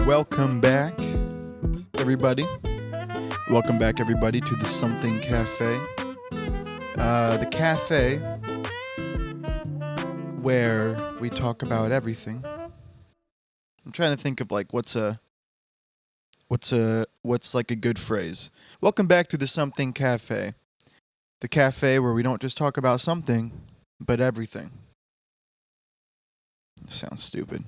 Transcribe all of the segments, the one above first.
Welcome back, everybody. Welcome back, everybody, to the Something Cafe. The cafe where we talk about everything. I'm trying to think of what's like a good phrase. Welcome back to the Something Cafe. The cafe where we don't just talk about something, but everything. Sounds stupid.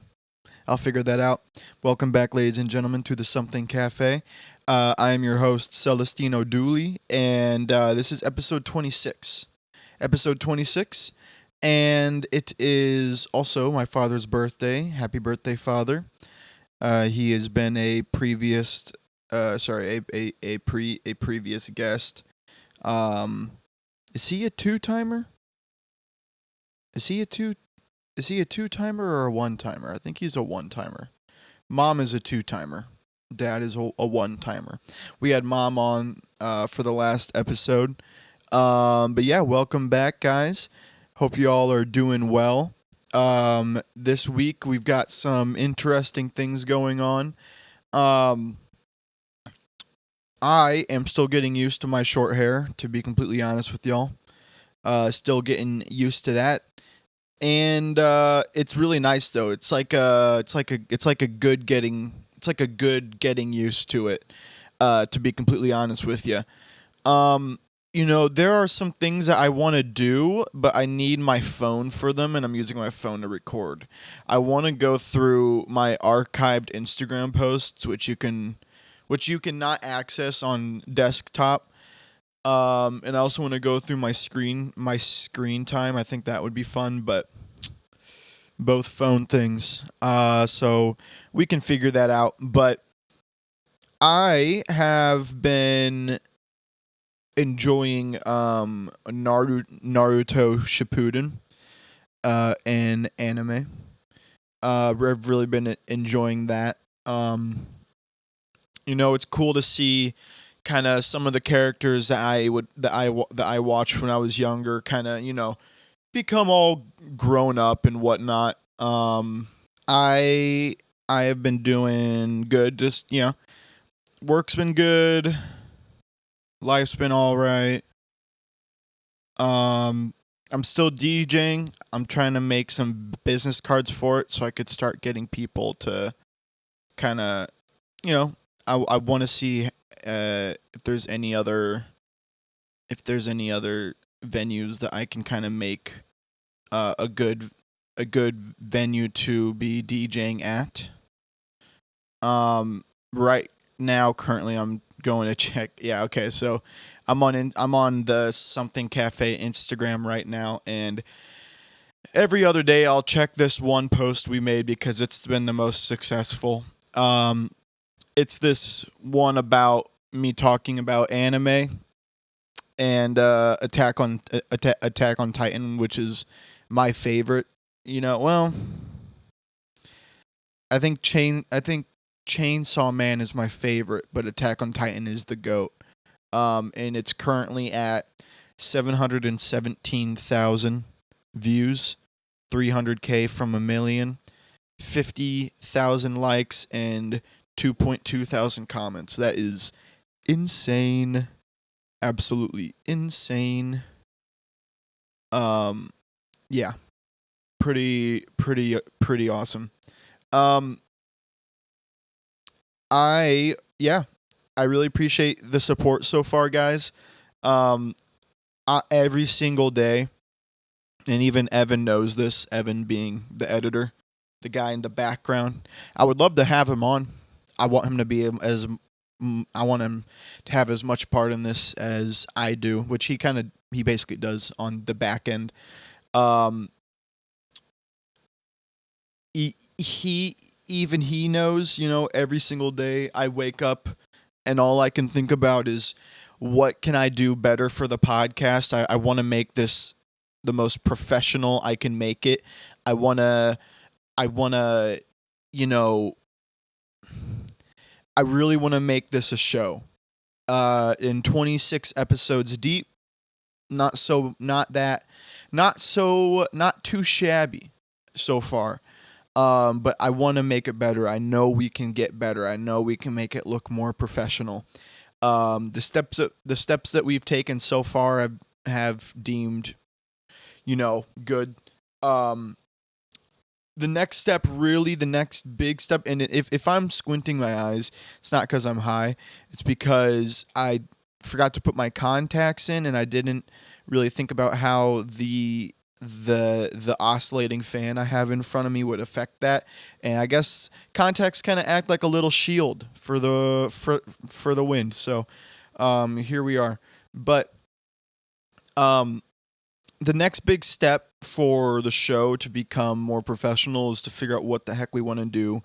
I'll figure that out. Welcome back, ladies and gentlemen, to the Something Cafe. I am your host, Celestino Dooley, and this is episode 26. Episode 26, and it is also my father's birthday. Happy birthday, Father. He has been a previous, previous guest. Is he a two-timer? Is he a two-timer or a one-timer? I think he's a one-timer. Mom is a two-timer. Dad is a one-timer. We had Mom on for the last episode. But yeah, welcome back, guys. Hope you all are doing well. This week we've got some interesting things going on. I am still getting used to my short hair, to be completely honest with y'all. Still getting used to that. And it's really nice though. It's like a good getting used to it. To be completely honest with you, there are some things that I want to do, but I need my phone for them, and I'm using my phone to record. I want to go through my archived Instagram posts, which you can not access on desktop. And I also want to go through my screen time. I think that would be fun, but both phone things. So we can figure that out. But I have been enjoying Naruto Shippuden and anime. I've really been enjoying that. It's cool to see kind of some of the characters that I watched when I was younger, kind of become all grown up and whatnot. I have been doing good. Just work's been good. Life's been all right. I'm still DJing. I'm trying to make some business cards for it so I could start getting people to kind of, I want to see if there's any other venues that I can kind of make a good venue to be DJing at. Right now, currently, I'm going to check. Yeah, okay. So I'm on the Something Cafe Instagram right now, and every other day I'll check this one post we made because it's been the most successful. It's this one about me talking about anime and Attack on Titan, which is my favorite. I think Chainsaw Man is my favorite, but Attack on Titan is the GOAT. And it's currently at 717,000 views, 300K from a million, 50,000 likes, and 2.2 thousand comments. That is insane. Absolutely insane. Yeah. Pretty awesome. I really appreciate the support so far, guys. Every single day, and even Evan knows this, Evan being the editor, the guy in the background. I would love to have him on. I want him to have as much part in this as I do, which he basically does on the back end. He knows, every single day I wake up and all I can think about is what can I do better for the podcast? I want to make this the most professional I can make it. I want to I want to, you know, I really want to make this a show. In 26 episodes deep, not too shabby so far. But I want to make it better. I know we can get better. I know we can make it look more professional. The steps that we've taken so far have deemed, good. Um, the next step, really, the next big step, and if I'm squinting my eyes, it's not because I'm high. It's because I forgot to put my contacts in, and I didn't really think about how the oscillating fan I have in front of me would affect that. And I guess contacts kind of act like a little shield for the wind. So here we are. But um, the next big step for the show to become more professional is to figure out what the heck we want to do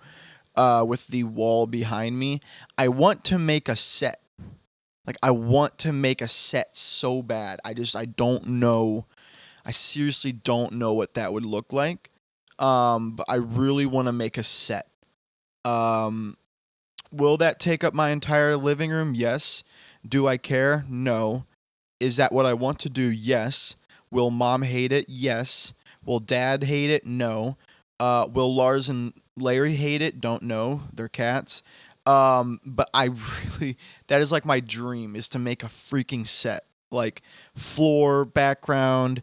with the wall behind me. I want to make a set. Like, I want to make a set so bad. I don't know. I seriously don't know what that would look like. But I really want to make a set. Um, will that take up my entire living room? Yes. Do I care? No. Is that what I want to do? Yes. Will mom hate it? Yes. Will dad hate it? No. Will Lars and Larry hate it? Don't know. They're cats. But I really, that is like my dream, is to make a freaking set. Like floor, background,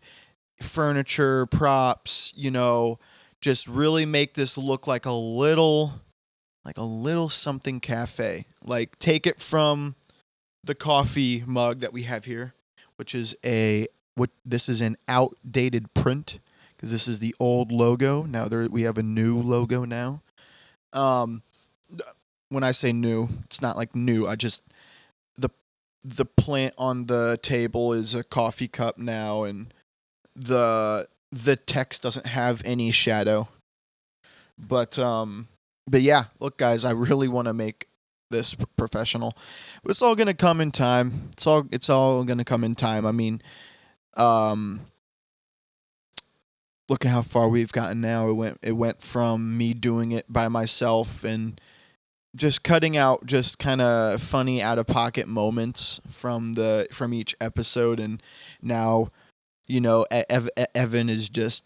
furniture, props, just really make this look like a little something cafe. Like, take it from the coffee mug that we have here, which is this is an outdated print, because this is the old logo. Now we have a new logo now. Um, when I say new, it's not like new. The the plant on the table is a coffee cup now, and the text doesn't have any shadow. But yeah, look, guys, I really want to make this professional. But it's all gonna come in time. It's all gonna come in time. I mean, um, look at how far we've gotten now. It went from me doing it by myself and just cutting out just kind of funny out of pocket moments from each episode, and now Evan is just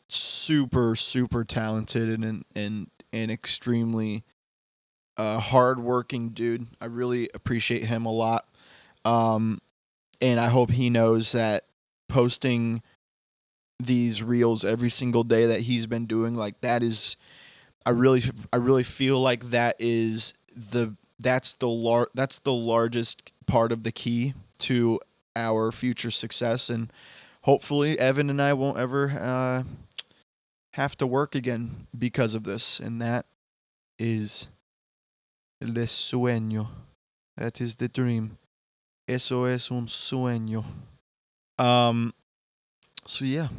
super super talented and extremely hardworking dude. I really appreciate him a lot. Um, and I hope he knows that posting these reels every single day that he's been doing, like, that is, I really feel like that's the largest part of the key to our future success, and hopefully Evan and I won't ever have to work again because of this, and that is el sueño. That is the dream. Eso es un sueño. Um. So yeah.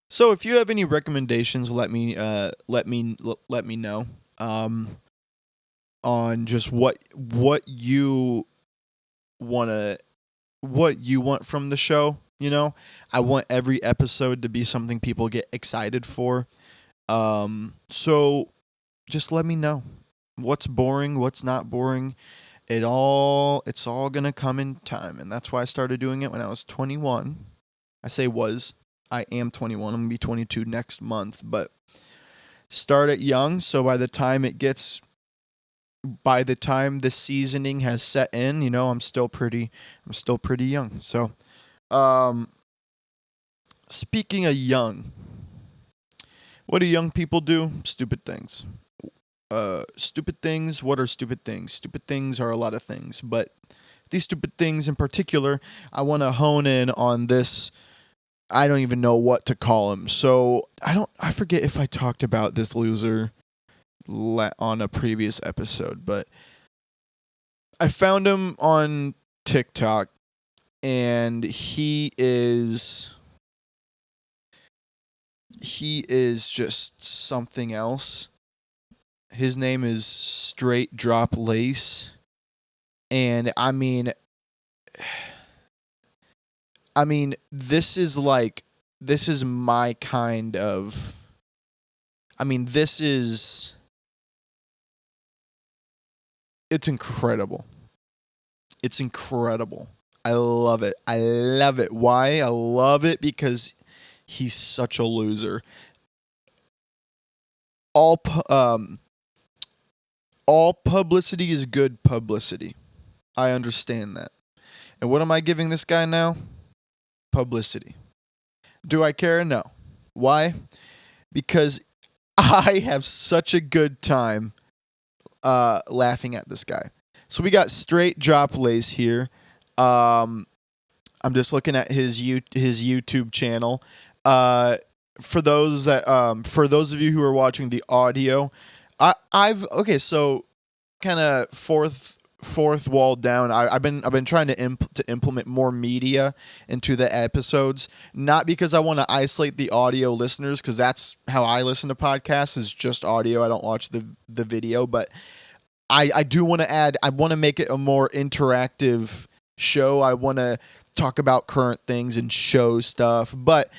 So if you have any recommendations, let me know. On just wanna what you want from the show. I want every episode to be something people get excited for. So just let me know what's boring, what's not boring. It's all gonna come in time, and that's why I started doing it when I was 21. I say was. I am 21. I'm gonna be 22 next month, but start it young. So by the time the seasoning has set in, I'm still pretty young. So, um, speaking of young, what do young people do? Stupid things. Stupid things. What are stupid things? Stupid things are a lot of things, but these stupid things in particular, I want to hone in on this. I don't even know what to call him. So I forget if I talked about this loser on a previous episode, but I found him on TikTok, and he is just something else. His name is Straight Drop Lace, and I mean, this is my kind of. I mean, it's incredible. It's incredible. I love it. I love it. Why? I love it because he's such a loser. All all publicity is good publicity. I understand that. And what am I giving this guy now? Publicity. Do I care? No. Why? Because I have such a good time laughing at this guy. So we got Straight Drop Lace here. I'm just looking at his YouTube channel. For those of you who are watching the audio, I've okay. So kind of fourth wall down. I've been trying to implement more media into the episodes, not because I want to isolate the audio listeners, because that's how I listen to podcasts, is just audio. I don't watch the video, but I do want to add. I want to make it a more interactive show. I want to talk about current things and show stuff, but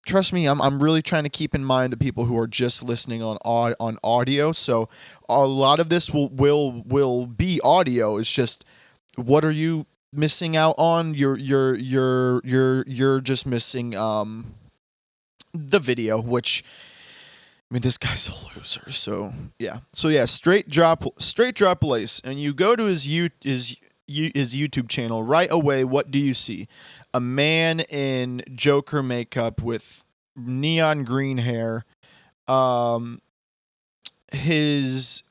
trust me, I'm really trying to keep in mind the people who are just listening on audio. So a lot of this will be audio. It's just, what are you missing out on? You're just missing the video, which, I mean, this guy's a loser. So yeah. Straight drop lace, and you go to his YouTube channel right away. What do you see? A man in Joker makeup with neon green hair. His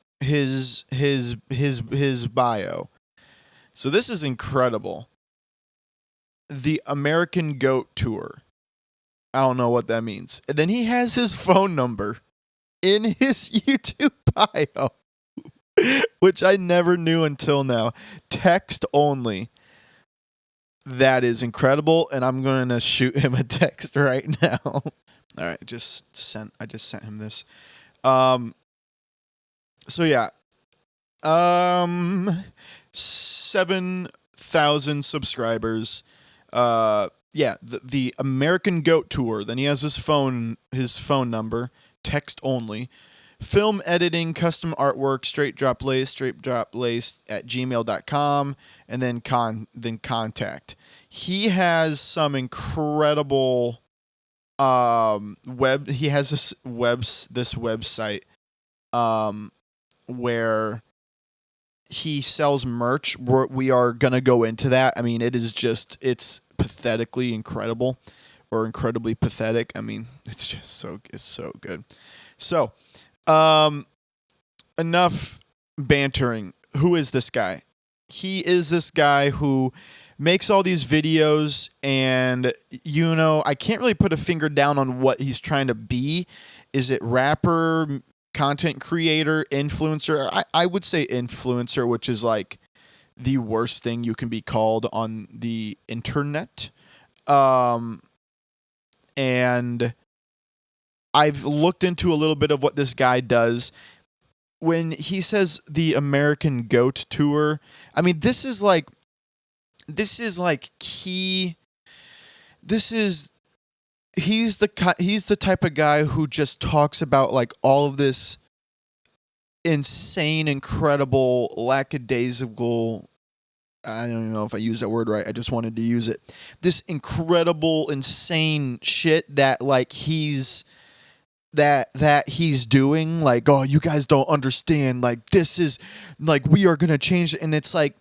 bio. So this is incredible. The American Goat Tour. I don't know what that means. And then he has his phone number in his YouTube bio, which I never knew until now. Text only. That is incredible, and I'm going to shoot him a text right now. All right, I just sent him this. So yeah. 7,000 subscribers. The American Goat Tour. Then he has his phone number, text only. Film editing, custom artwork, straight drop lace at gmail.com, and then contact. He has some incredible he has this website where he sells merch. We are gonna go into that. I mean, it's pathetically incredible, or incredibly pathetic. I mean, it's so good. So, enough bantering. Who is this guy? He is this guy who makes all these videos, and I can't really put a finger down on what he's trying to be. Is it rapper, content creator, influencer? I would say influencer, which is like the worst thing you can be called on the internet. And I've looked into a little bit of what this guy does. When he says the American Goat Tour, I mean, he's the type of guy who just talks about like all of this insane, incredible, lackadaisical, I don't even know if I used that word right. I just wanted to use it. This incredible, insane shit that like he's doing, like, oh, you guys don't understand, like, this is like, we are gonna change it. And it's like,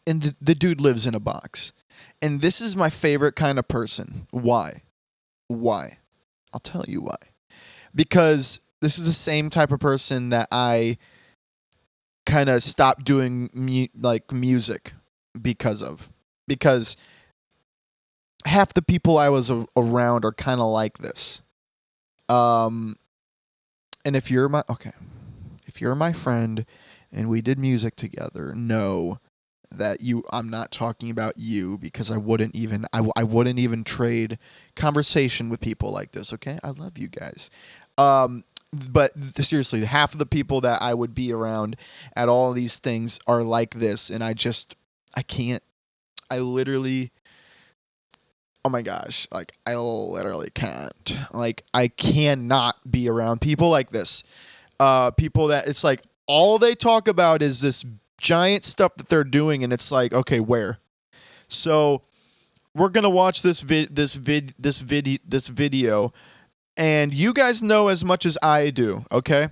and the dude lives in a box. And this is my favorite kind of person. Why? I'll tell you why. Because this is the same type of person that I kind of stopped doing music because half the people I was around are kind of like this. And if you're my friend and we did music together, know that I'm not talking about you, because I wouldn't even trade conversation with people like this. Okay. I love you guys. But seriously, half of the people that I would be around at all of these things are like this. And I can't, I literally, oh my gosh, like I literally can't. Like I cannot be around people like this. People that it's like all they talk about is this giant stuff that they're doing, and it's like, okay, where? So we're gonna watch this video, and you guys know as much as I do. Okay,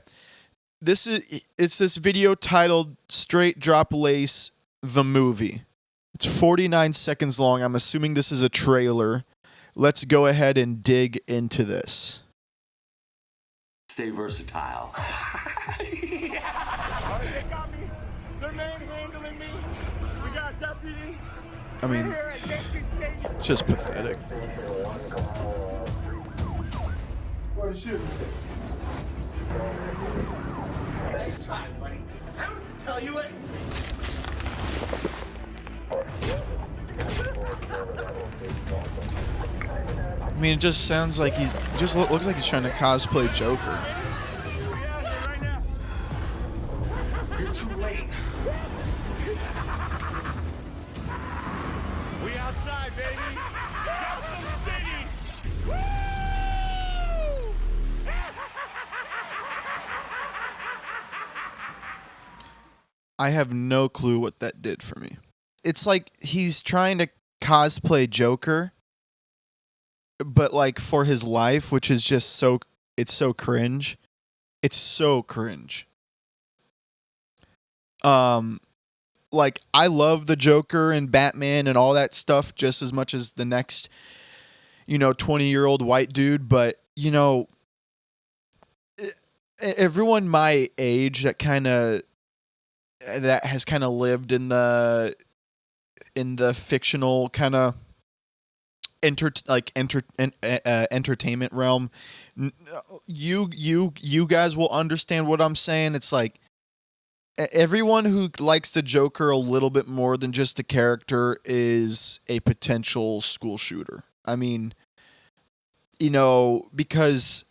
it's this video titled "Straight Drop Lace the Movie." It's 49 seconds long. I'm assuming this is a trailer. Let's go ahead and dig into this. Stay versatile. They got me. They're manhandling me. We got a deputy. I mean, We're here at Yankee Stadium. just pathetic. What a shoot. Nice try, buddy. I don't have to tell you it. I mean, it just sounds like looks like he's trying to cosplay Joker. Right now. You're too late. We outside, baby. Gotham City. Woo! I have no clue what that did for me. It's like he's trying to cosplay Joker, but like for his life, which is just it's so cringe. It's so cringe. Like I love the Joker and Batman and all that stuff just as much as the next, 20-year-old white dude, but everyone my age that has kind of lived in the fictional kind of entertainment realm, you guys will understand what I'm saying. It's like everyone who likes the Joker a little bit more than just the character is a potential school shooter. I mean, because.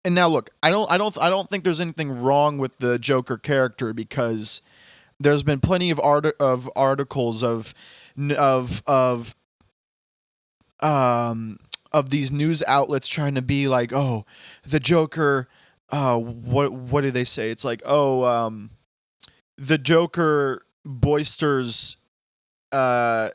And now look, I don't think there's anything wrong with the Joker character, because there's been plenty of articles of these news outlets trying to be like, oh, the Joker, what do they say? It's like, oh, the Joker boisters an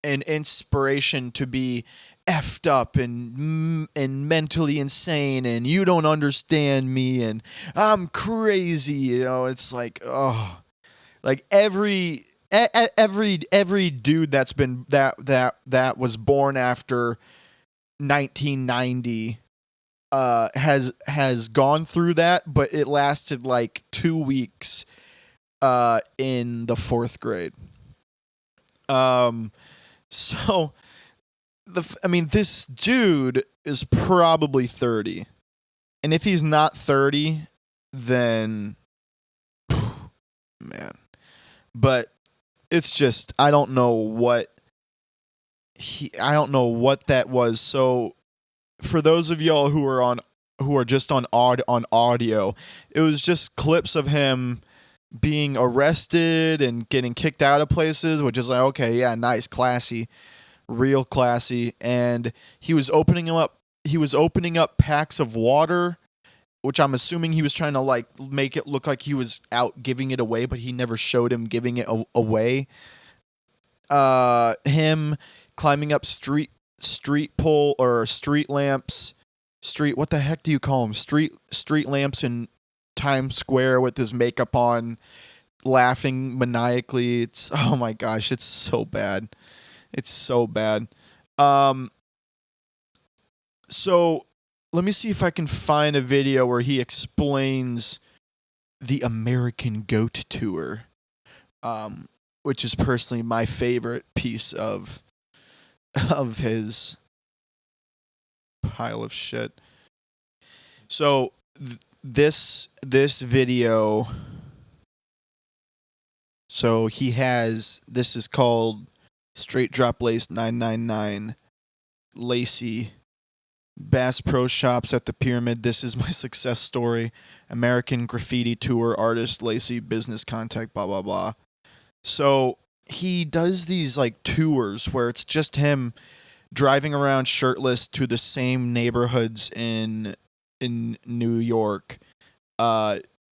inspiration to be effed up and mentally insane, and you don't understand me, and I'm crazy. It's like, oh, like every dude that's been that was born after 1990 has gone through that, but it lasted like 2 weeks in the 4th grade. So this dude is probably 30. And if he's not 30, then man. But it's just I don't know what that was. So for those of y'all who are just on audio, it was just clips of him being arrested and getting kicked out of places, which is like, okay, yeah, nice, classy. Real classy. And he was opening up packs of water, which I'm assuming he was trying to like make it look like he was out giving it away, but he never showed him giving it away. Him climbing up street pole or street lamps, what the heck do you call them? Street lamps in Times Square with his makeup on, laughing maniacally. It's, oh my gosh, it's so bad. It's so bad. So let me see if I can find a video where he explains the American Goat Tour, which is personally my favorite piece of his pile of shit. So this video. So he has, this is called Straight Drop Lace 999 Lacy Bass Pro Shops at the Pyramid. This is my success story. American Graffiti Tour Artist Lacy Business Contact, blah blah blah. So he does these like tours where it's just him driving around shirtless to the same neighborhoods in New York,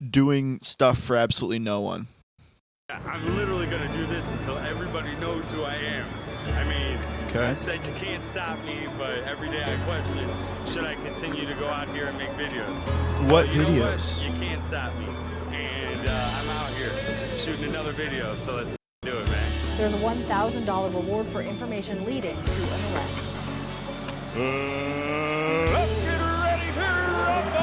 doing stuff for absolutely no one. I'm literally gonna do this until everybody knows who I am. I mean, Okay. I said you can't stop me, but every day I question, should I continue to go out here and make videos? What You know videos? what? You can't stop me. And I'm out here shooting another video, so let's do it, man. There's a $1,000 reward for information leading to an arrest. Let's get ready to rumble!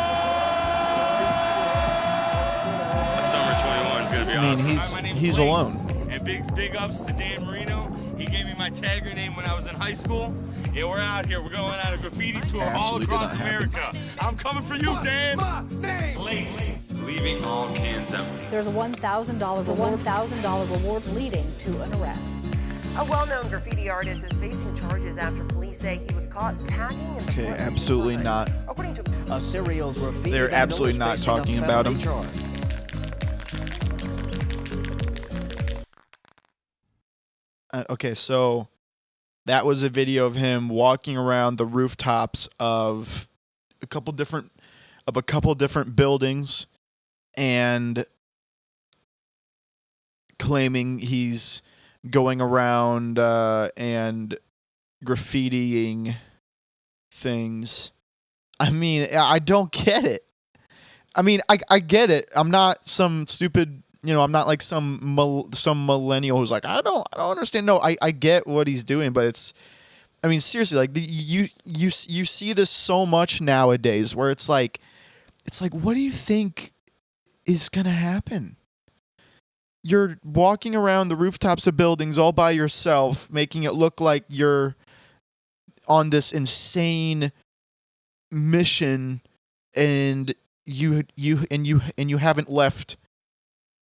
Summer 21 is gonna be awesome. he's- Hi, my name's he's Lace, alone. And big ups to Dan Marino. He gave me my tagger name when I was in high school. Yeah, we're out here. We're going on a graffiti tour all Absolutely did across not happen. America. I'm coming for you, Dan. Lace. Leaving all cans empty. There's a $1,000 reward leading to an arrest. A well-known graffiti artist is facing charges after police say he was caught tagging in the Okay, front absolutely neighborhood. not. According to A serial graffiti They're vandal absolutely is not facing a talking about felony him. charge. Okay, so that was a video of him walking around the rooftops of a couple different buildings and claiming he's going around and graffitiing things. I mean, I don't get it. I mean, I get it. I'm not some stupid, I'm not like some millennial who's like, I don't understand. No, I get what he's doing, but it's, I mean, seriously, like you see this so much nowadays where it's like, what do you think is gonna happen? You're walking around the rooftops of buildings all by yourself, making it look like you're on this insane mission, and you haven't left,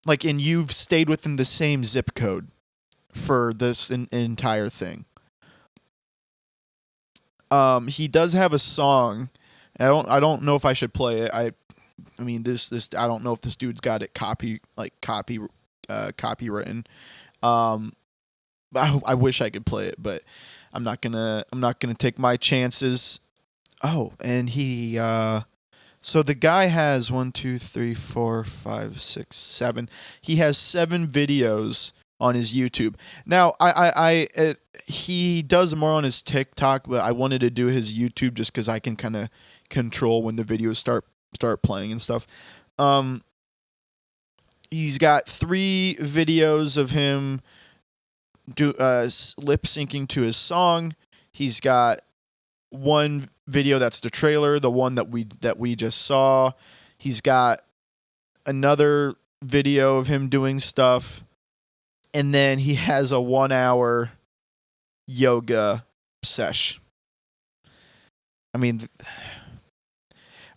like, and you've stayed within the same zip code for this entire thing. He does have a song. I don't know if I should play it. I mean, this I don't know if this dude's got it copywritten. I wish I could play it, but I'm not gonna take my chances. Oh, and he so the guy has 1, 2, 3, 4, 5, 6, 7. He has 7 videos on his YouTube. Now, he does more on his TikTok, but I wanted to do his YouTube just because I can kind of control when the videos start playing and stuff. He's got 3 videos of him lip syncing to his song. He's got 1 video that's the trailer, the one that we just saw. He's got another video of him doing stuff. And then he has a 1-hour yoga sesh. I mean,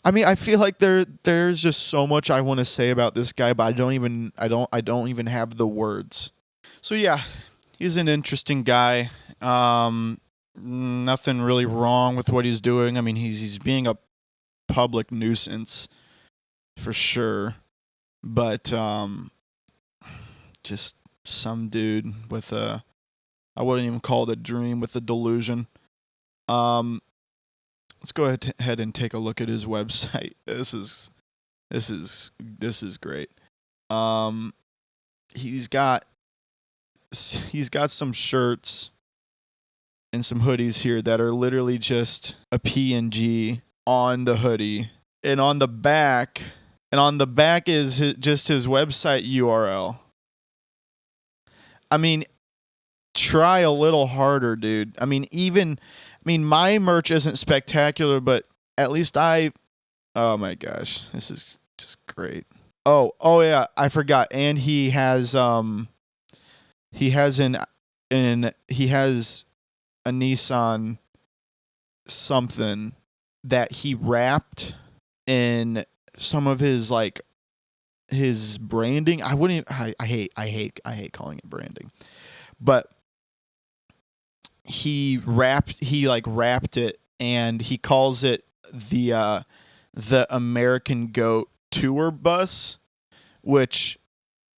I feel like there's just so much I want to say about this guy, but I don't even have the words. So yeah, he's an interesting guy. Nothing really wrong with what he's doing. I mean, he's being a public nuisance for sure, but just some dude with I wouldn't even call it a dream, with a delusion. Let's go ahead and take a look at his website. This is great. He's got some shirts and some hoodies here that are literally just a PNG on the hoodie, and on the back is just his website URL. I mean, try a little harder, dude. I mean, my merch isn't spectacular, but at least oh my gosh, this is just great. Oh yeah, I forgot. And he has a Nissan something that he wrapped in some of his his branding. I hate calling it branding, but he wrapped it, and he calls it the American Goat tour bus, which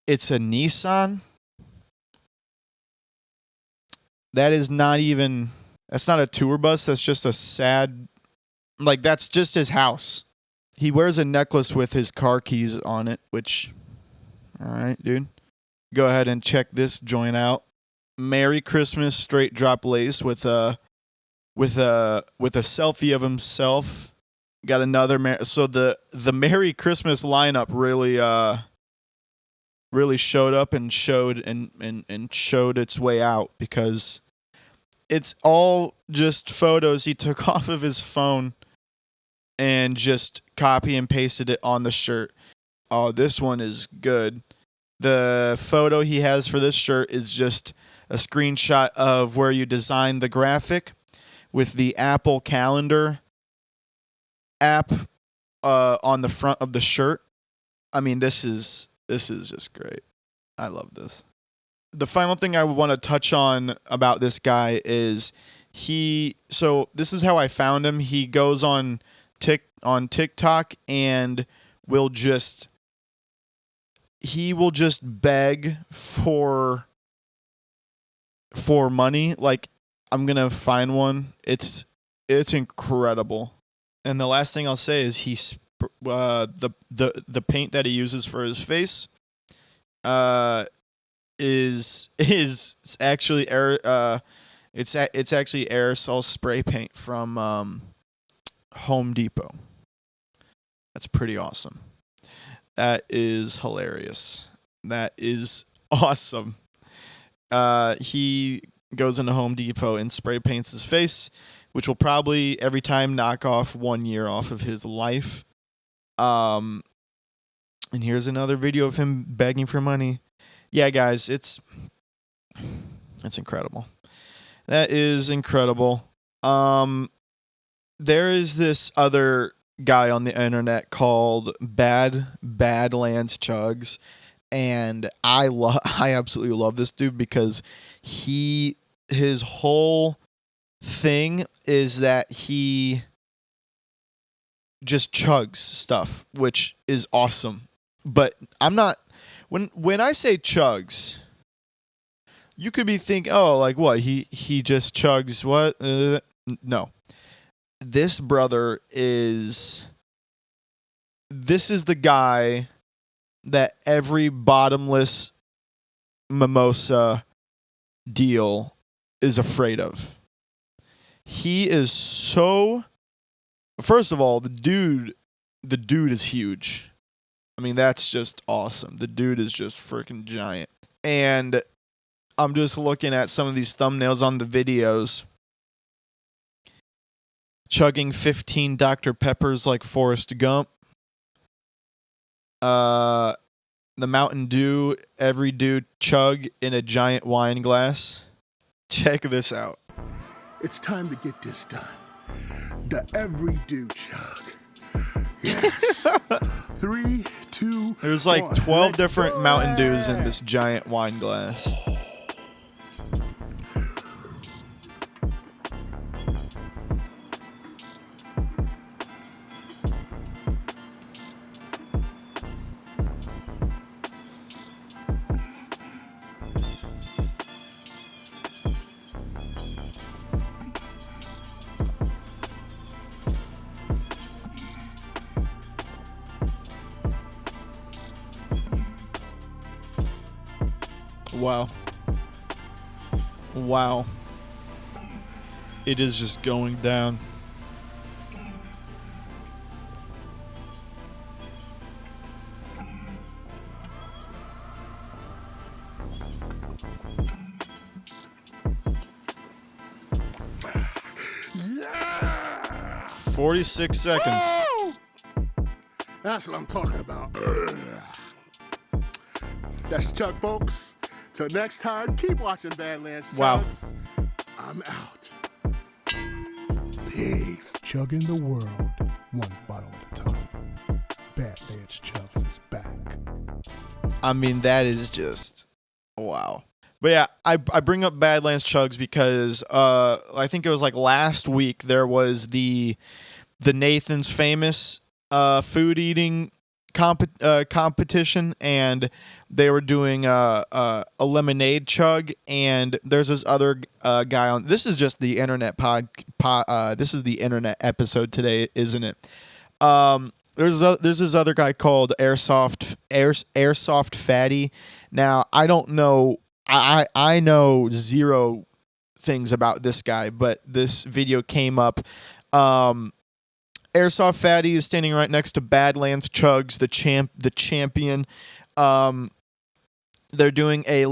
it's a Nissan. That is not even That's not a tour bus. That's just a sad, like, that's just his house. He wears a necklace with his car keys on it, which, all right, dude. Go ahead and check this joint out. Merry Christmas straight drop lace with a selfie of himself. Got another so the Merry Christmas lineup really showed up and showed its way out, because it's all just photos he took off of his phone and just copy and pasted it on the shirt. Oh, this one is good. The photo he has for this shirt is just a screenshot of where you design the graphic with the Apple Calendar app on the front of the shirt. I mean, this is just great. I love this. The final thing I want to touch on about this guy is so this is how I found him. He goes on TikTok and will just beg for money. Like, I'm going to find one. It's incredible. And the last thing I'll say is the paint that he uses for his face is actually it's actually aerosol spray paint from Home Depot. That's pretty awesome. That is hilarious. That is awesome. He goes into Home Depot and spray paints his face, which will probably every time knock off 1 year off of his life. And here's another video of him begging for money. Yeah, guys, it's incredible. That is incredible. There is this other guy on the internet called Badlands Chugs, and I absolutely love this dude, because his whole thing is that he just chugs stuff, which is awesome. But I'm not, when I say chugs, you could be thinking, oh, like what? He just chugs what? No. This brother this is the guy that every bottomless mimosa deal is afraid of. He is so, first of all, the dude is huge. I mean, that's just awesome. The dude is just freaking giant. And I'm just looking at some of these thumbnails on the videos. Chugging 15 Dr. Peppers like Forrest Gump. The Mountain Dew, every dude chug in a giant wine glass. Check this out. It's time to get this done. The every do chug. Yes. 3, 2. There's like 1. 12 Let's different do Mountain Dews it. in this giant wine glass. Wow. Wow. It is just going down. Yeah! 46 seconds. Woo! That's what I'm talking about. That's Chuck, folks. Till next time, keep watching Badlands Chugs. Wow. I'm out. Peace. Chugging the world, one bottle at a time. Badlands Chugs is back. I mean, that is just wow. But yeah, I bring up Badlands Chugs because I think it was like last week there was the Nathan's Famous food eating competition, and they were doing a lemonade chug. And there's this other guy on. This is just the internet this is the internet episode today, isn't it? There's this other guy called Airsoft Fatty. Now I don't know. I know zero things about this guy, but this video came up. Airsoft Fatty is standing right next to Badlands Chugs, the champion. They're doing a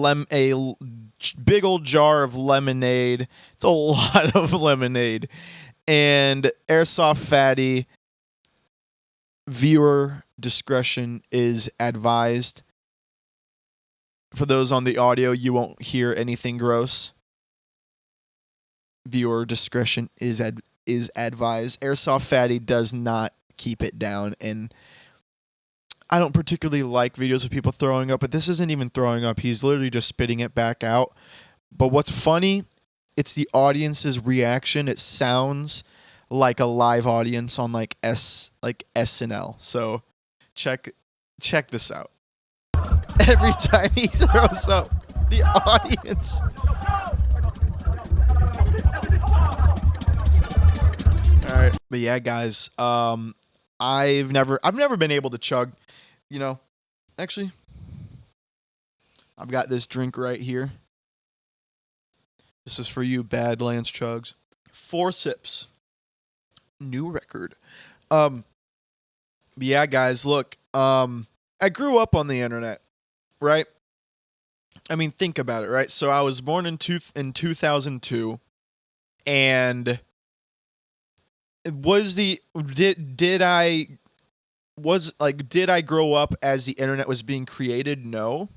big old jar of lemonade. It's a lot of lemonade. And Airsoft Fatty, viewer discretion is advised. For those on the audio, you won't hear anything gross. Viewer discretion is advised. Airsoft Fatty does not keep it down, and I don't particularly like videos of people throwing up, but this isn't even throwing up. He's literally just spitting it back out. But what's funny, it's the audience's reaction. It sounds like a live audience on like SNL. So check this out. Every time he throws up, the audience. All right, but yeah, guys, I've never been able to chug, you know. Actually, I've got this drink right here. This is for you, Badlands Chugs. 4 sips. New record. But yeah, guys, look, I grew up on the internet, right? I mean, think about it, right? So I was born in 2002, and did I grow up as the internet was being created? No.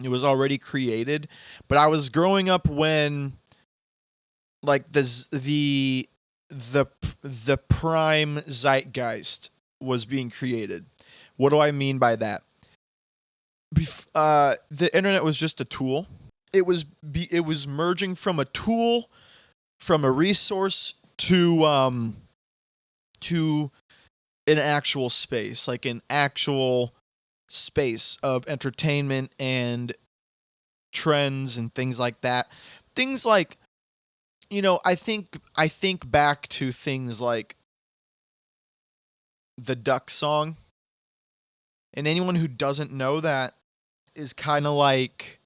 It was already created, but I was growing up when like the prime zeitgeist was being created. What do I mean by that? The internet was just a tool. It was merging from a tool, from a resource to an actual space, like an actual space of entertainment and trends and things like that. Things like, you know, I think back to things like the Duck song. And anyone who doesn't know that is kind of like,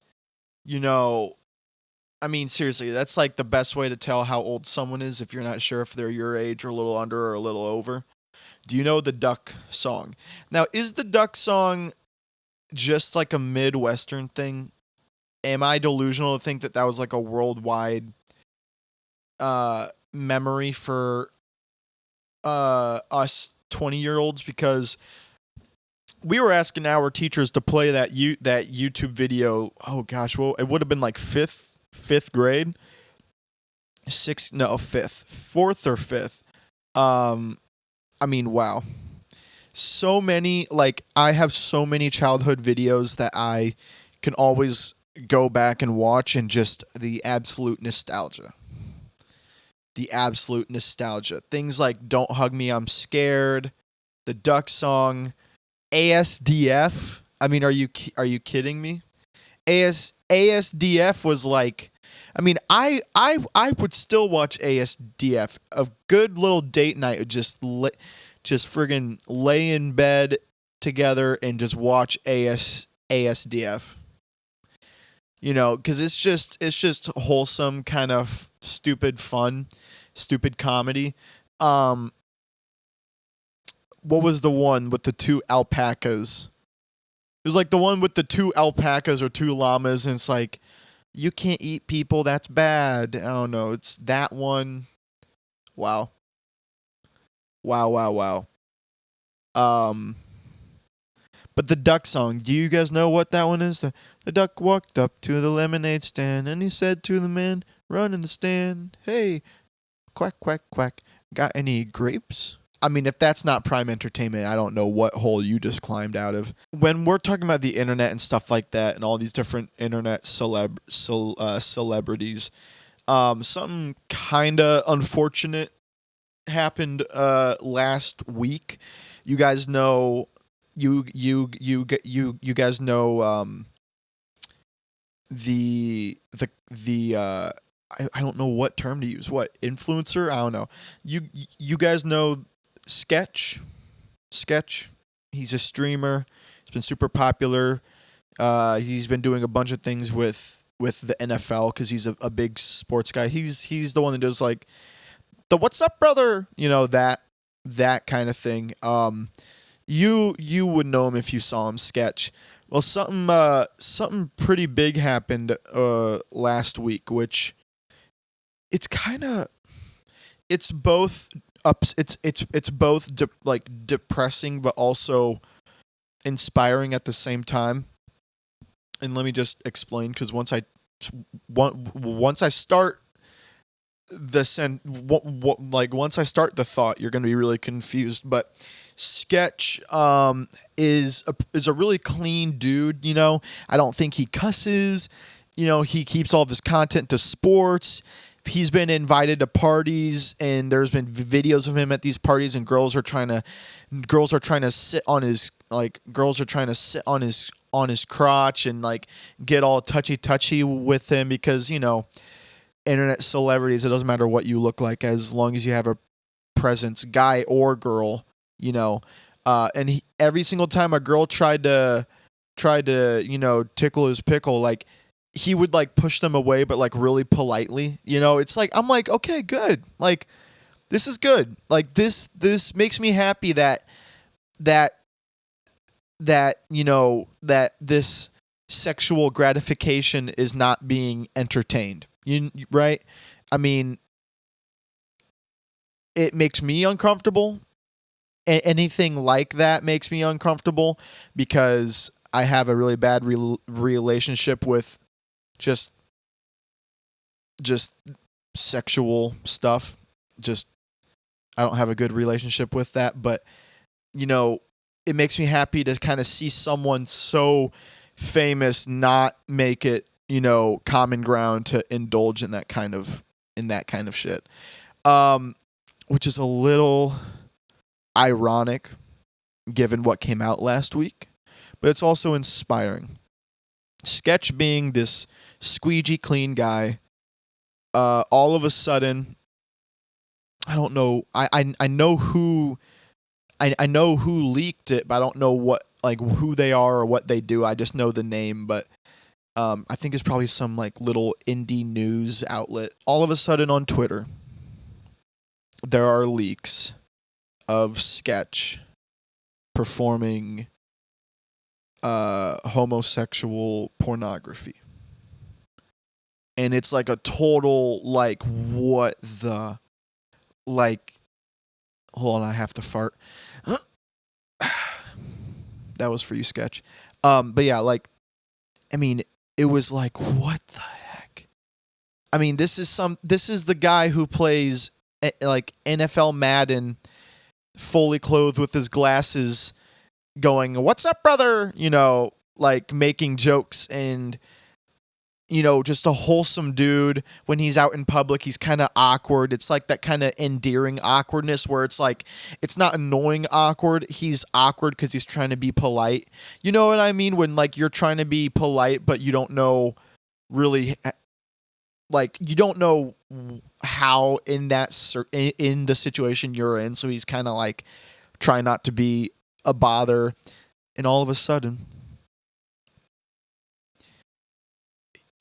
you know, I mean, seriously, that's like the best way to tell how old someone is if you're not sure if they're your age or a little under or a little over. Do you know the Duck song? Now, is the Duck song just like a Midwestern thing? Am I delusional to think that that was like a worldwide memory for us 20-year-olds? Because we were asking our teachers to play that YouTube video. Oh gosh, well, it would have been like fifth grade, fourth or fifth. I mean, wow. So many, like, I have so many childhood videos that I can always go back and watch, and just the absolute nostalgia. The absolute nostalgia. Things like Don't Hug Me, I'm Scared, the Duck song, ASDF. I mean, are you kidding me? ASDF was like, I mean, I would still watch ASDF. A good little date night would just friggin' lay in bed together and just watch ASDF. You know, because it's just wholesome, kind of stupid fun, stupid comedy. What was the one with the 2 alpacas? It was like the one with the 2 alpacas or 2 llamas, and it's like, you can't eat people, that's bad. I don't know, it's that one. Wow. Wow. But the Duck song, do you guys know what that one is? The duck walked up to the lemonade stand, and he said to the man, run in the stand, hey, quack, quack, quack, got any grapes? I mean, if that's not prime entertainment, I don't know what hole you just climbed out of. When we're talking about the internet and stuff like that, and all these different internet celebrities, something kind of unfortunate happened last week. You guys know you guys know the I don't know what term to use. What influencer? I don't know. You guys know Sketch. He's a streamer. He's been super popular. He's been doing a bunch of things with the NFL because he's a big sports guy. He's the one that does like the "What's up, brother?" That kind of thing. You would know him if you saw him. Sketch. Well, something pretty big happened last week, which it's kind of it's both it's both depressing but also inspiring at the same time. And let me just explain, because once I start once I start the thought, you're going to be really confused. But Sketch is a really clean dude. I don't think he cusses. He keeps all of his content to sports. He's been invited to parties, and there's been videos of him at these parties, and girls are trying to sit on his crotch and like get all touchy with him, because internet celebrities, it doesn't matter what you look like as long as you have a presence, guy or girl. And every single time a girl tried to tickle his pickle, like he would like push them away, but like really politely. It's like, I'm like, okay, good, like this is good, like this makes me happy that this sexual gratification is not being entertained. Right? I mean, it makes me uncomfortable. Anything like that makes me uncomfortable, because I have a really bad relationship with just sexual stuff. I don't have a good relationship with that, but it makes me happy to kind of see someone so famous not make it, common ground to indulge in that kind of shit. Which is a little ironic given what came out last week, but it's also inspiring. Sketch being this squeegee clean guy, all of a sudden, I don't know. I know who. I know who leaked it, but I don't know who they are or what they do. I just know the name, but I think it's probably some like little indie news outlet. All of a sudden on Twitter, there are leaks of Sketch performing homosexual pornography. And it's like a total like, what the, like, hold on, I have to fart. That was for you, Sketch. But yeah, like, I mean, it was like, what the heck? I mean, this is the guy who plays like NFL Madden, fully clothed with his glasses, going, "What's up, brother?" Like making jokes, and just a wholesome dude. When he's out in public, he's kind of awkward. It's like that kind of endearing awkwardness where it's like, it's not annoying awkward. He's awkward because he's trying to be polite. You know what I mean? When like you're trying to be polite, but you don't know really, like you don't know how in the situation you're in. So he's kind of like trying not to be a bother, and all of a sudden,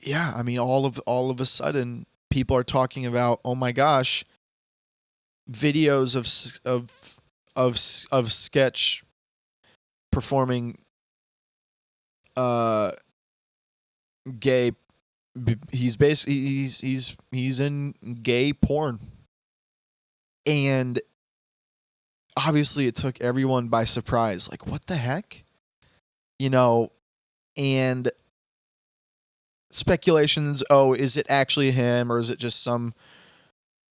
yeah, I mean, all of a sudden, people are talking about, oh my gosh, videos of Sketch performing gay. He's basically he's in gay porn, and obviously it took everyone by surprise. Like, what the heck, and speculations. Oh, is it actually him, or is it just some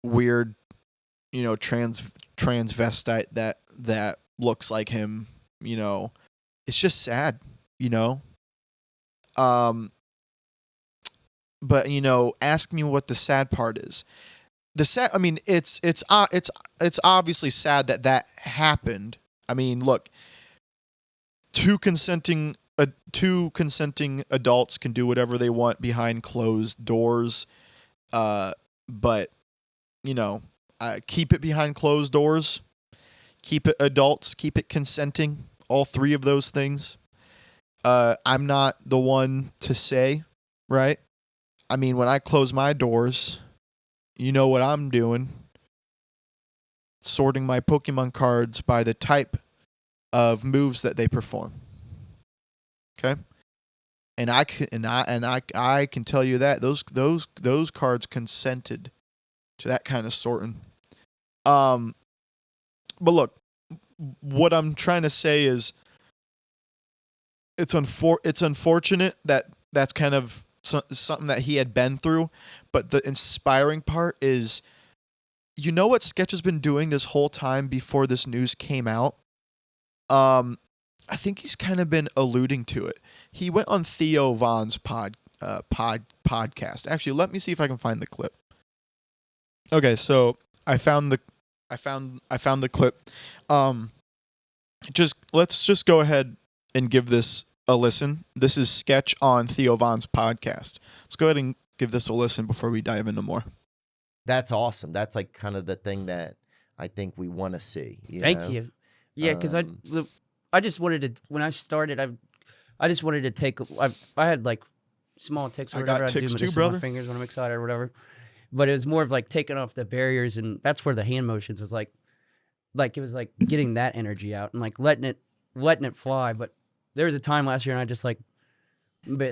weird, transvestite that looks like him? It's just sad, But ask me what the sad part is. I mean, it's obviously sad that happened. I mean, look, two consenting adults can do whatever they want behind closed doors. But keep it behind closed doors. Keep it adults. Keep it consenting. All three of those things. I'm not the one to say, right? I mean, when I close my doors, you know what I'm doing. Sorting my Pokemon cards by the type of moves that they perform. Okay? And I can tell you that those cards consented to that kind of sorting. But look, what I'm trying to say is it's unfortunate that that's kind of something that he had been through, but the inspiring part is, you know what Sketch has been doing this whole time before this news came out? I think he's kind of been alluding to it. He went on Theo Von's podcast. Actually, let me see if I can find the clip. Okay, so I found the clip. Let's just go ahead and give this a listen. This is Sketch on Theo Von's podcast. Let's go ahead and give this a listen before we dive into more. That's awesome. That's like kind of the thing that I think we want to see. Thank you. Yeah, because I just wanted to, when I started, I just wanted to take, I had like small ticks or whatever. I got ticks do too, brother. my fingers when I'm excited or whatever. But it was more of like taking off the barriers, and that's where the hand motions was like it was like getting that energy out and like letting it fly. But there was a time last year and I just like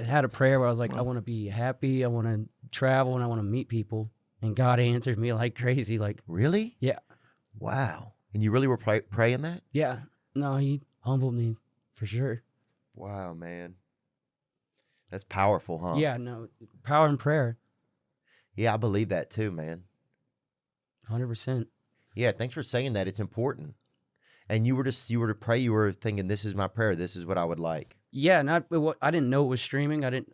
had a prayer where I was like, I want to be happy, I want to travel, and I want to meet people. And God answered me like crazy. Like, really? Yeah. Wow. And you really were praying that? Yeah. No, he humbled me for sure. Wow, man. That's powerful, huh? Yeah, no. Power in prayer. Yeah, I believe that too, man. 100%. Yeah, thanks for saying that. It's important. And you were to pray, you were thinking, this is my prayer, this is what I would like. Yeah, I didn't know it was streaming.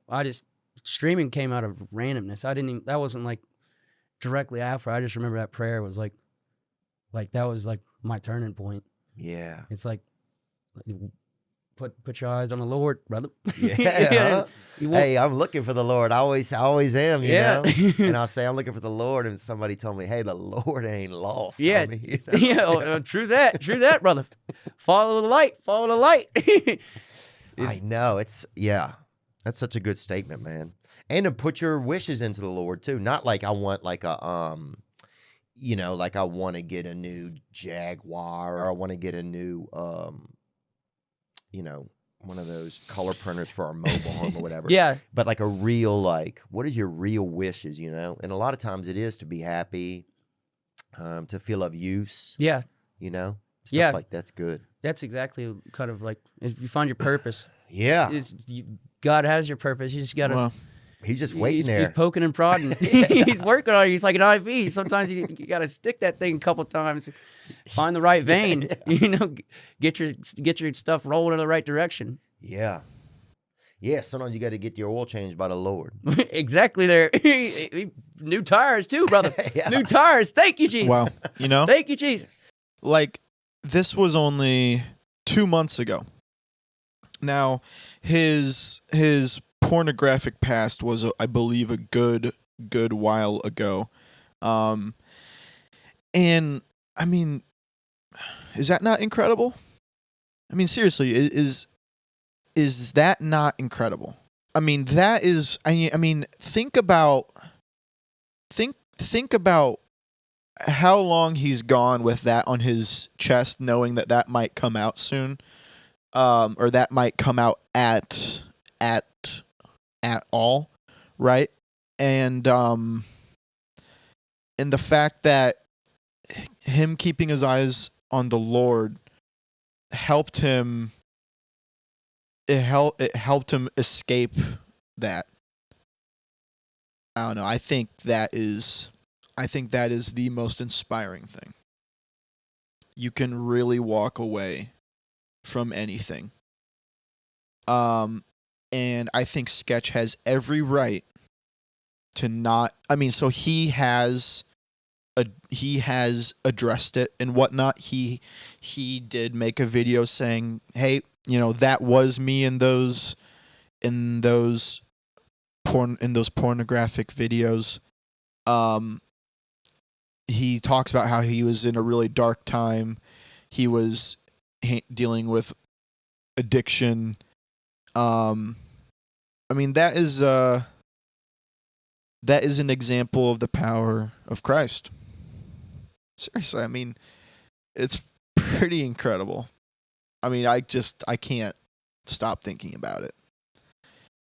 Streaming came out of randomness. That wasn't like directly after. I just remember that prayer was like that was like my turning point. Yeah. It's like, put your eyes on the Lord, brother. Yeah. Hey, I'm looking for the Lord. I always am, you know? And I'll say I'm looking for the Lord, and somebody told me, hey, the Lord ain't lost. Yeah. Homie, you know? True that, brother. Follow the light. I know. That's such a good statement, man. And to put your wishes into the Lord too. Not like I want like a like I want to get a new Jaguar, or I want to get a new one of those color printers for our mobile home or whatever. Yeah. But like a real, like, what is your real wishes, you know? And a lot of times it is to be happy, to feel of use. Yeah. You know? Stuff like that's good. That's exactly kind of like, if you find your purpose. Yeah. God has your purpose. You just got to. Well, he's just waiting there. He's poking and prodding. He's working on it. He's like an IV. Sometimes you got to stick that thing a couple times. Find the right vein. Get your stuff rolling in the right direction. Yeah. Yeah, sometimes you got to get your oil changed by the Lord. Exactly there. New tires too, brother. Yeah. New tires. Thank you, Jesus. Wow. Thank you, Jesus. Like, this was only 2 months ago. Now, his pornographic past was, I believe, a good while ago. And I mean, is that not incredible? I mean, seriously, is that not incredible? I mean, that is. I mean, think about how long he's gone with that on his chest, knowing that might come out soon, or that might come out at all, right? And the fact that him keeping his eyes on the Lord helped him. It helped him escape that. I don't know. I think that is the most inspiring thing. You can really walk away from anything. And I think Sketch has every right to not. I mean, so he has he has addressed it and whatnot. He did make a video saying, "Hey, that was me in those pornographic videos." He talks about how he was in a really dark time. He was dealing with addiction. I mean, that is an example of the power of Christ. Seriously, I mean, it's pretty incredible. I mean, I can't stop thinking about it.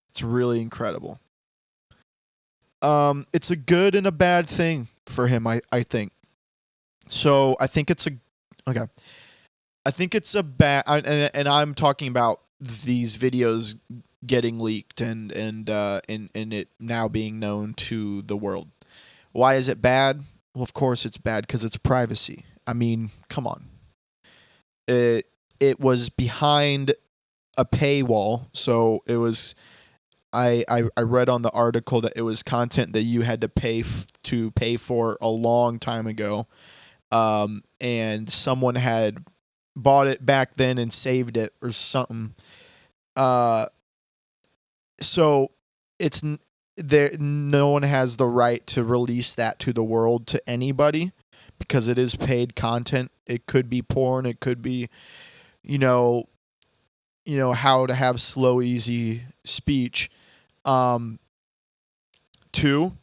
It's really incredible. It's a good and a bad thing for him, I think. So I think it's okay. I think it's a bad, and I'm talking about these videos getting leaked and it now being known to the world. Why is it bad? Well, of course it's bad because it's privacy. I mean, come on. It was behind a paywall, so it was. I read on the article that it was content that you had to pay for a long time ago, and someone had bought it back then and saved it or something. So it's there. No one has the right to release that to the world, to anybody, because it is paid content. It could be porn. It could be, how to have slow, easy speech. Two,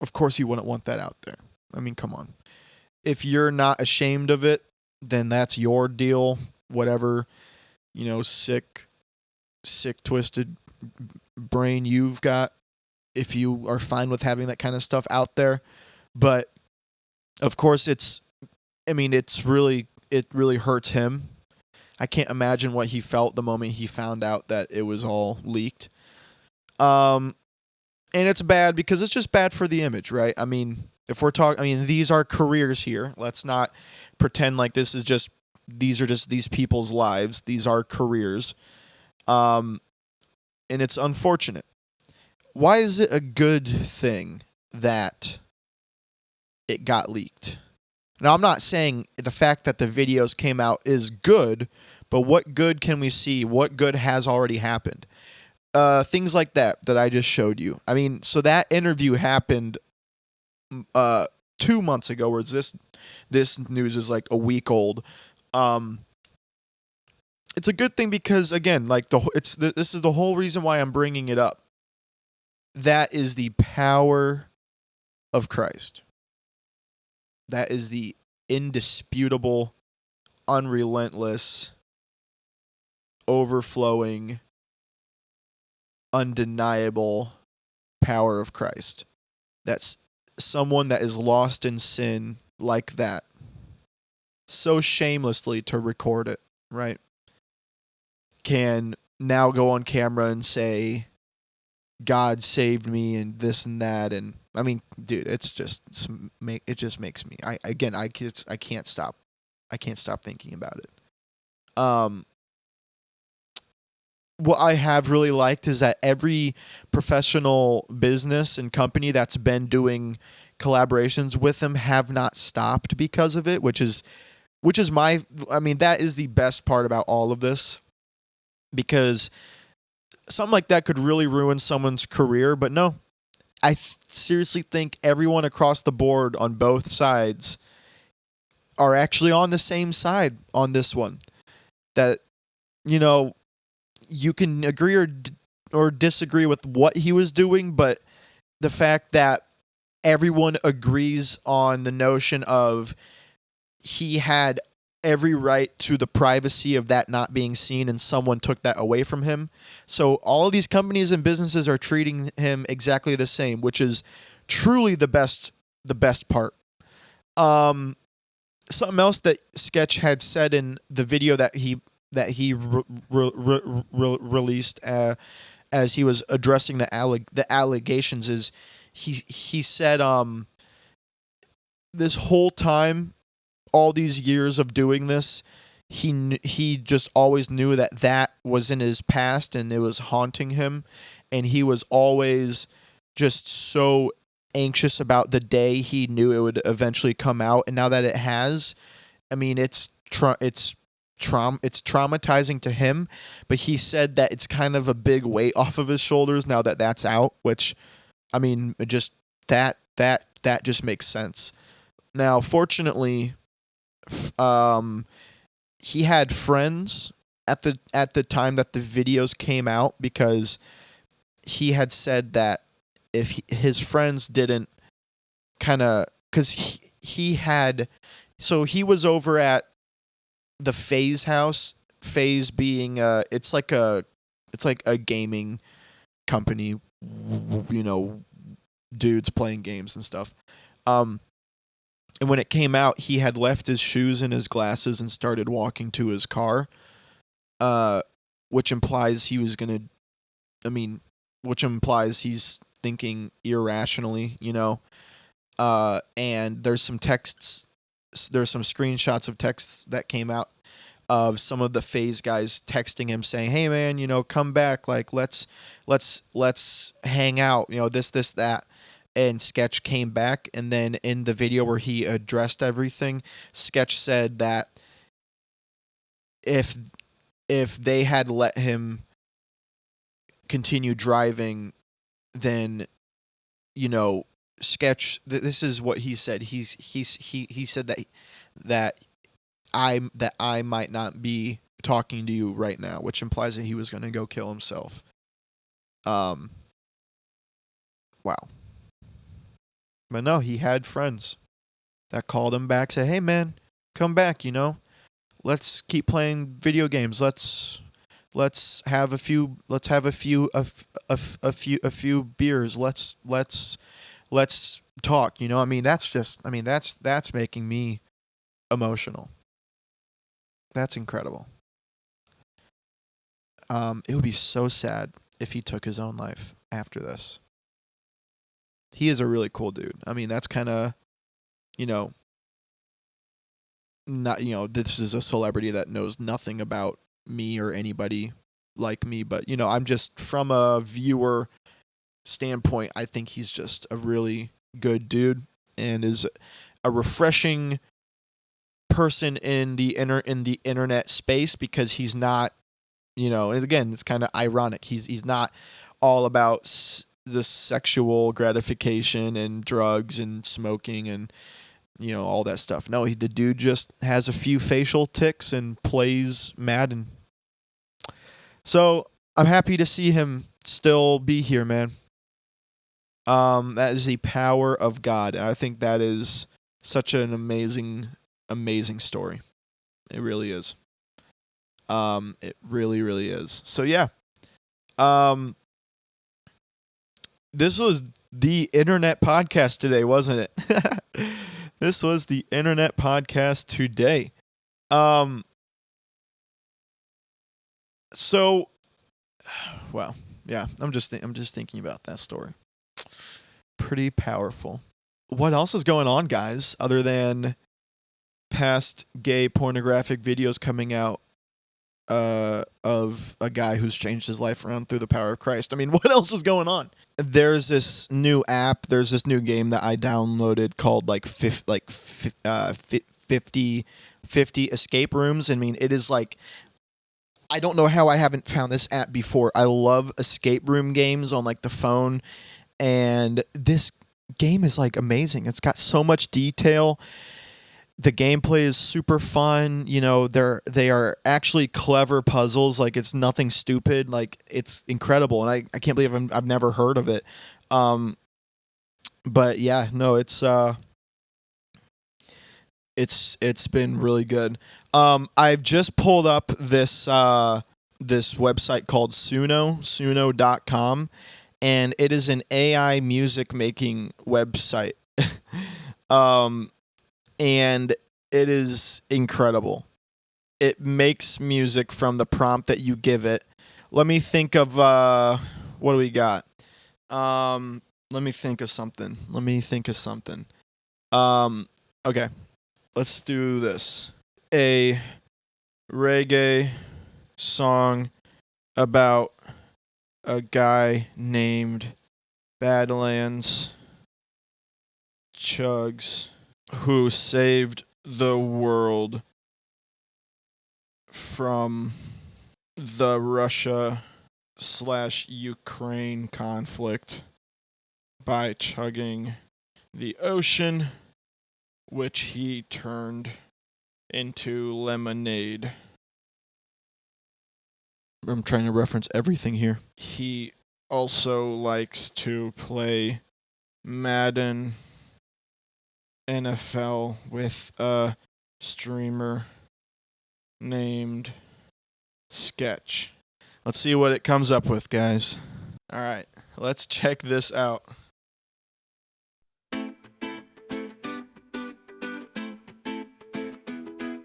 of course you wouldn't want that out there. I mean, come on. If you're not ashamed of it, then that's your deal. Whatever, sick, twisted brain you've got. If you are fine with having that kind of stuff out there. But of course it really hurts him. I can't imagine what he felt the moment he found out that it was all leaked. And it's bad because it's just bad for the image, right? I mean, these are careers here. Let's not pretend like these are just these people's lives. These are careers. And it's unfortunate. Why is it a good thing that it got leaked? Now, I'm not saying the fact that the videos came out is good, but what good can we see? What good has already happened? Things like that I just showed you. I mean, so that interview happened 2 months ago, whereas this news is like a week old. It's a good thing because, again, like this is the whole reason why I'm bringing it up. That is the power of Christ. That is the indisputable, unrelentless, overflowing, undeniable power of Christ. That's someone that is lost in sin like that, so shamelessly to record it, right? Can now go on camera and say, God saved me and this and that. And I mean, dude, it just makes me, I can't stop thinking about it. What I have really liked is that every professional business and company that's been doing collaborations with him have not stopped because of it, which is that is the best part about all of this, because something like that could really ruin someone's career. But no, I seriously think everyone across the board on both sides are actually on the same side on this one. That, you can agree or disagree with what he was doing, but the fact that everyone agrees on the notion of he had every right to the privacy of that not being seen, and someone took that away from him. So all of these companies and businesses are treating him exactly the same, which is truly the best part. Something else that Sketch had said in the video that he released as he was addressing the allegations is he said this whole time, all these years of doing this, he just always knew that was in his past and it was haunting him, and he was always just so anxious about the day he knew it would eventually come out, and now that it has, I mean, it's traumatizing to him, but he said that it's kind of a big weight off of his shoulders now that that's out, which, I mean, just that just makes sense. Now, fortunately, he had friends at the time that the videos came out, because he had said that if his friends didn't because he had, so he was over at the Phase house. Phase being it's like a gaming company, dudes playing games and stuff. And when it came out, he had left his shoes and his glasses and started walking to his car, which implies which implies he's thinking irrationally, and there's some screenshots of texts that came out of some of the Phase guys texting him saying, "Hey man, come back, like let's hang out, this that." And Sketch came back, and then in the video where he addressed everything, Sketch said that if they had let him continue driving, then Sketch. This is what he said. He said that I might not be talking to you right now, which implies that he was going to go kill himself. Wow. But no, he had friends that called him back, say, "Hey man, come back, let's keep playing video games. Let's have a few beers. Let's talk." That's making me emotional. That's incredible. It would be so sad if he took his own life after this. He is a really cool dude. I mean, that's kind of, not, this is a celebrity that knows nothing about me or anybody like me, but, I'm just, from a viewer standpoint, I think he's just a really good dude and is a refreshing person in the internet space, because he's not, and again, it's kind of ironic. He's not all about the sexual gratification and drugs and smoking and all that stuff. No, the dude just has a few facial tics and plays Madden. So I'm happy to see him still be here, man. That is the power of God. I think that is such an amazing story. It really is. It really, really is. So yeah. This was the internet podcast today, wasn't it? This was the internet podcast today. So, well, yeah, I'm just thinking about that story. Pretty powerful. What else is going on, guys, other than past gay pornographic videos coming out of a guy who's changed his life around through the power of Christ? I mean, what else is going on? There's this new app. There's this new game that I downloaded called 50 escape rooms. I mean, it is like, I don't know how I haven't found this app before. I love escape room games on the phone, and this game is amazing. It's got so much detail. The gameplay is super fun. They are actually clever puzzles. It's nothing stupid. It's incredible, and I can't believe I've never heard of it. But yeah, no, it's been really good. I've just pulled up this website called suno.com, and it is an AI music making website. And it is incredible. It makes music from the prompt that you give it. Let me think of what do we got? Let me think of something. Okay. Let's do this. A reggae song about a guy named Badlands Chugs, who saved the world from the Russia/Ukraine conflict by chugging the ocean, which he turned into lemonade. I'm trying to reference everything here. He also likes to play Madden NFL with a streamer named Sketch. Let's see what it comes up with, guys. All right, let's check this out.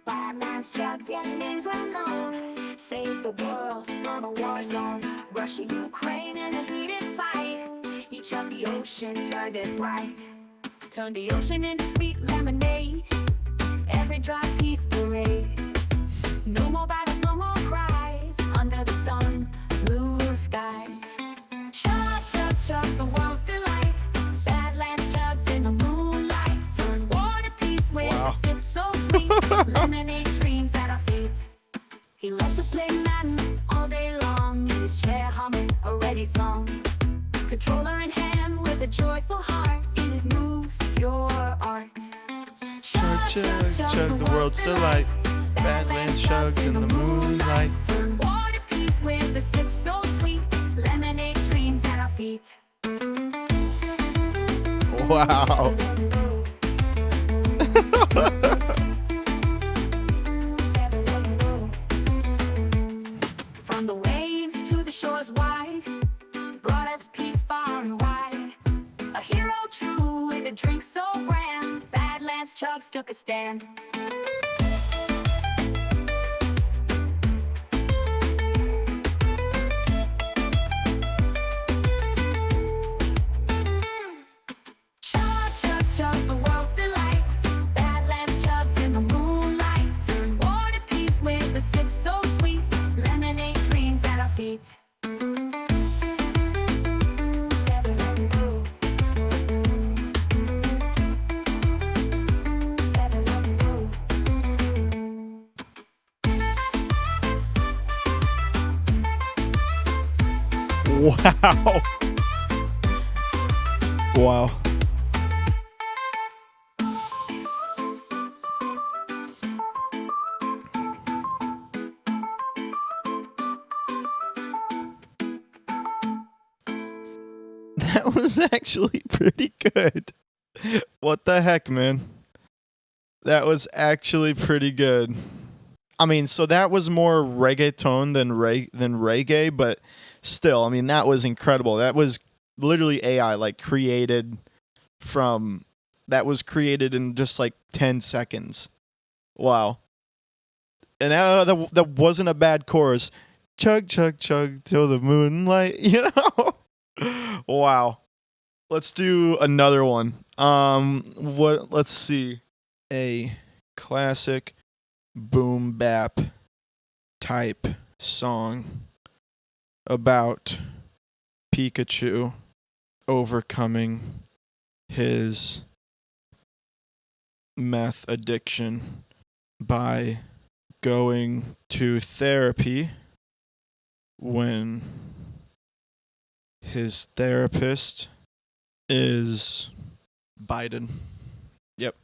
Badlands chugs, yeah, the name's well known. Save the world from a war zone. Russia, Ukraine, in a heated fight. He chugged the ocean, turned it bright. Turned the ocean into sweet lemonade. Every dry piece parade. No more battles, no more cries. Under the sun, blue skies. Chug, chug, chug, the world's delight. Badlands chugs in the moonlight. Turn war to peace with a sip so sweet. Lemonade dreams at our feet. He loves to play Madden all day long. In his chair humming a ready song. Controller in hand with a joyful heart. In his moves, pure art. Chug, chug, chug, the world's delight. Badlands chugs in the moonlight. Turn war to peace with a sip so sweet. Lemonade dreams at our feet. Wow. From the waves to the shores wide, brought us peace far and wide. A hero true with a drink so grand. Badlands chugs took a stand. Chug, chug, chug, the world's delight. Badlands chugs in the moonlight. Turn war to peace with a sip so sweet. Lemonade dreams at our feet. Wow. Wow. That was actually pretty good. What the heck, man? That was actually pretty good. I mean, so that was more reggaeton than reggae, but still, I mean, that was incredible. That was literally AI, like, created in just like 10 seconds. Wow. And that wasn't a bad chorus. Chug, chug, chug till the moonlight, you know? Wow. Let's do another one. Let's see. A classic boom bap type song about Pikachu overcoming his meth addiction by going to therapy when his therapist is Biden. Yep.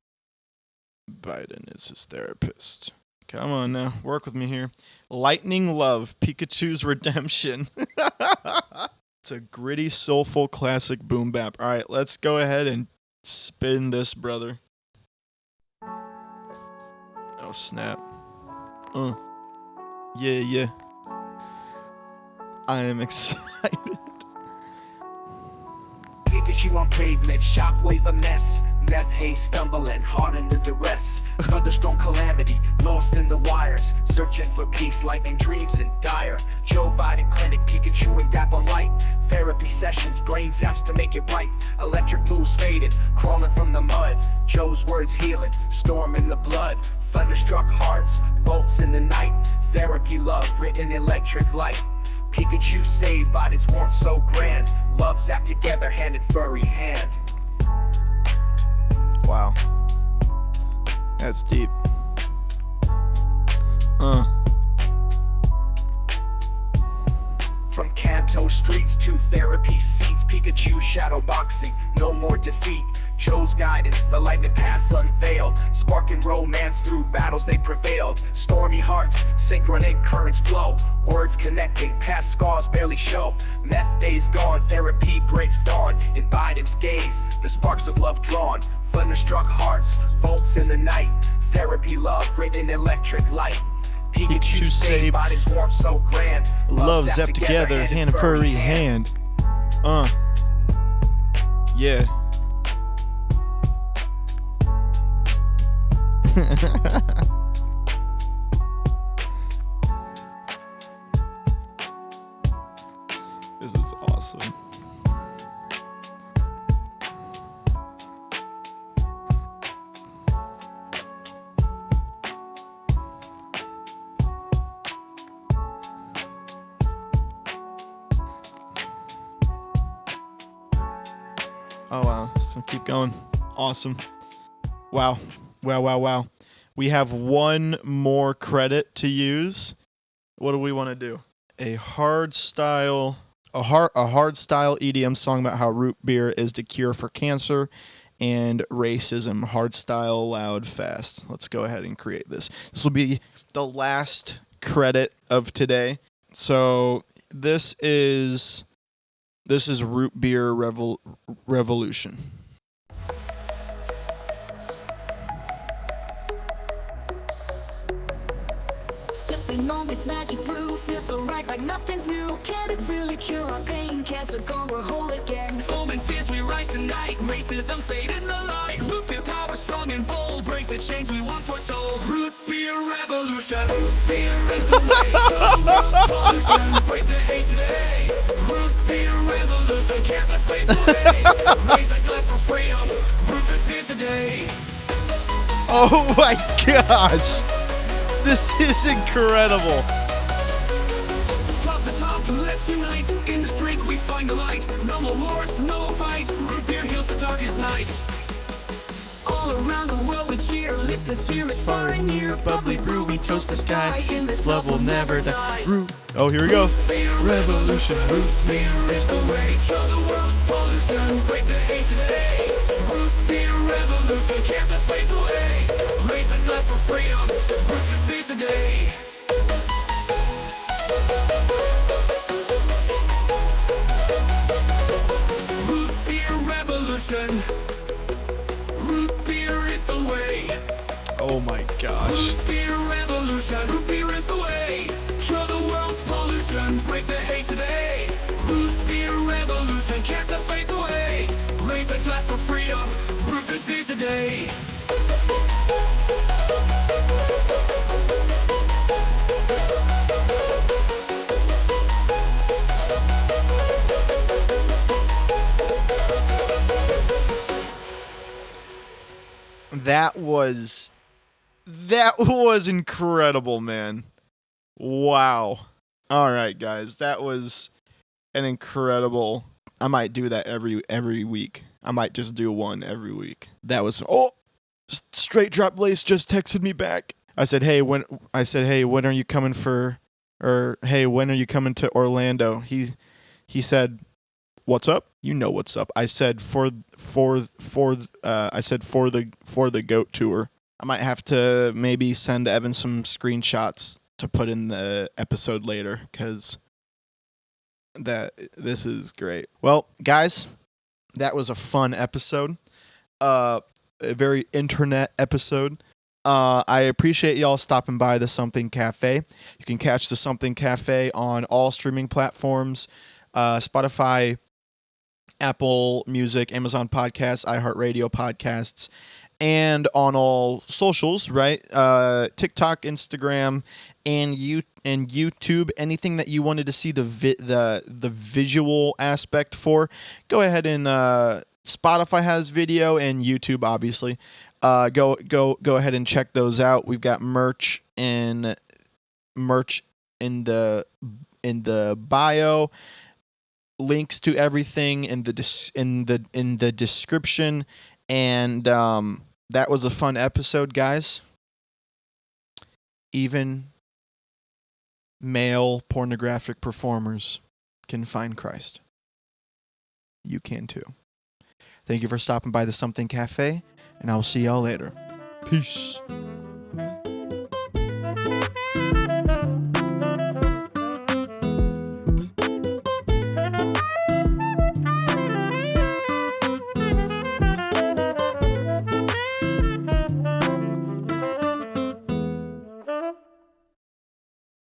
Biden is his therapist. Come on now, work with me here. Lightning Love, Pikachu's Redemption. It's a gritty, soulful, classic boom bap. All right, let's go ahead and spin this, brother. Oh, snap. Yeah. I am excited. Pikachu on pavement, shockwave a mess. Meth haze stumbling, hard under duress. Thunderstorm calamity, lost in the wires. Searching for peace, lightning dreams and dire. Joe Biden clinic, Pikachu and Dapper light. Therapy sessions, brain zaps to make it right. Electric moves faded, crawling from the mud. Joe's words healing, storm in the blood. Thunderstruck hearts, volts in the night. Therapy love, written electric light. Pikachu saved, Biden's warmth so grand. Love zapped together, hand in furry hand. Wow. That's deep. From Kanto streets to therapy seats, Pikachu shadow boxing, no more defeat. Joe's guidance, the lightning paths unveiled, sparking romance through battles they prevailed. Stormy hearts, synchronate currents flow, words connecting, past scars barely show. Meth days gone, therapy breaks dawn. In Biden's gaze, the sparks of love drawn. Thunderstruck hearts, volts in the night. Therapy love, radiant electric light. Pikachu saved, Biden's warmth so grand. Love zap together, hand in furry hand. Yeah. This is awesome. Oh wow, so keep going. Awesome. Wow. Wow. We have one more credit to use. What do we want to do? A hard style EDM song about how root beer is the cure for cancer and racism. Hard style, loud, fast. Let's go ahead and create this. This will be the last credit of today. So this is root beer revolution. Sipping on this magic brew feels so right like nothing's new. Can it really cure our pain? Cancer gone, we're whole again. Foaming fears we rise tonight. Racism fade in the light. Root beer power strong and bold. Break the chains we once were told. Root beer revolution. Root beer is the way to the world's pollution. Break the hate today. Root beer revolution. Cancer fades away. Raise a glass for freedom. Root beer is the day. Oh my gosh! This is incredible. Top to top, let's unite. In this drink we find the light. No more wars, no fight. Root beer heals the darkest night. All around the world we cheer. Lift a tear, it's far and near. Bubbly brew, we toast the sky. In this love will never die. Root. Oh, here we go. Beer revolution. Root beer is the way. Show the world's pollution. Break the hate today. Root beer revolution. Cancer fades away. Raise a glass for freedom. Root beer saves the day. Root beer revolution. Root beer is the way. Oh my gosh. Root beer revolution. Root beer is the way. Cure the world's pollution. Break the hate today. Root beer revolution. Cancer fades away. Raise a glass for freedom. Root beer saves the day. That was incredible, man. Wow. All right, guys. That was an incredible. I might do that every week. I might just do one every week. That was Straight Drop Lace just texted me back. I said, "Hey, when are you coming when are you coming to Orlando?" He said, "What's up?" You know what's up. I said for the goat tour. I might have to maybe send Evan some screenshots to put in the episode later because this is great. Well, guys, that was a fun episode. A very internet episode. I appreciate y'all stopping by the Something Cafe. You can catch the Something Cafe on all streaming platforms, Spotify, Apple Music, Amazon Podcasts, iHeartRadio Podcasts, and on all socials, right? TikTok, Instagram, and YouTube. Anything that you wanted to see the visual aspect for, go ahead and Spotify has video, and YouTube obviously. Go ahead and check those out. We've got merch in the bio. Links to everything in the description And that was a fun episode, guys. Even male pornographic performers can find Christ. You can too. Thank you for stopping by the Something Cafe, and I will see y'all later. Peace.